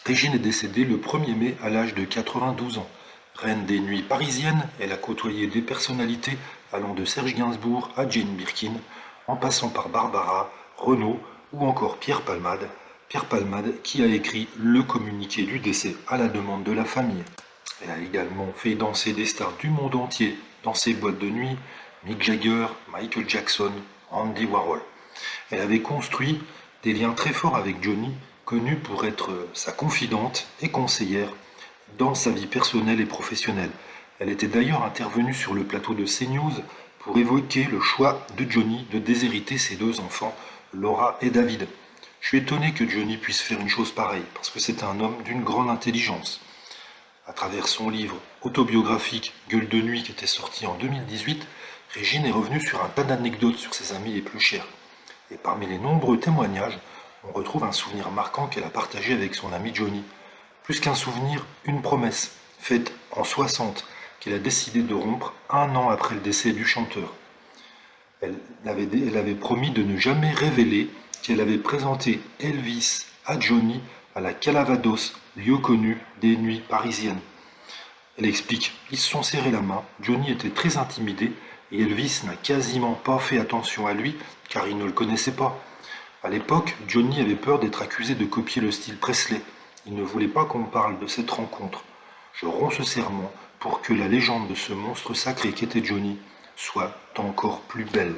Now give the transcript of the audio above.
Régine est décédée le 1er mai à l'âge de 92 ans. Reine des nuits parisiennes, elle a côtoyé des personnalités allant de Serge Gainsbourg à Jane Birkin, en passant par Barbara, Renaud ou encore Pierre Palmade. Pierre Palmade qui a écrit le communiqué du décès à la demande de la famille. Elle a également fait danser des stars du monde entier dans ses boîtes de nuit, Mick Jagger, Michael Jackson, Andy Warhol. Elle avait construit des liens très forts avec Johnny, connu pour être sa confidente et conseillère dans sa vie personnelle et professionnelle. Elle était d'ailleurs intervenue sur le plateau de CNews pour évoquer le choix de Johnny de déshériter ses deux enfants, Laura et David. Je suis étonné que Johnny puisse faire une chose pareille, parce que c'est un homme d'une grande intelligence. À travers son livre autobiographique Gueule de nuit qui était sorti en 2018, Régine est revenue sur un tas d'anecdotes sur ses amis les plus chers. Et parmi les nombreux témoignages, on retrouve un souvenir marquant qu'elle a partagé avec son ami Johnny. Plus qu'un souvenir, une promesse, faite en 60, qu'elle a décidé de rompre un an après le décès du chanteur. Elle avait promis de ne jamais révéler qu'elle avait présenté Elvis à Johnny à la Calavados, lieu connu des nuits parisiennes. Elle explique, ils se sont serrés la main, Johnny était très intimidé et Elvis n'a quasiment pas fait attention à lui car il ne le connaissait pas. À l'époque, Johnny avait peur d'être accusé de copier le style Presley. Il ne voulait pas qu'on parle de cette rencontre. Je romps ce serment pour que la légende de ce monstre sacré qu'était Johnny soit encore plus belle.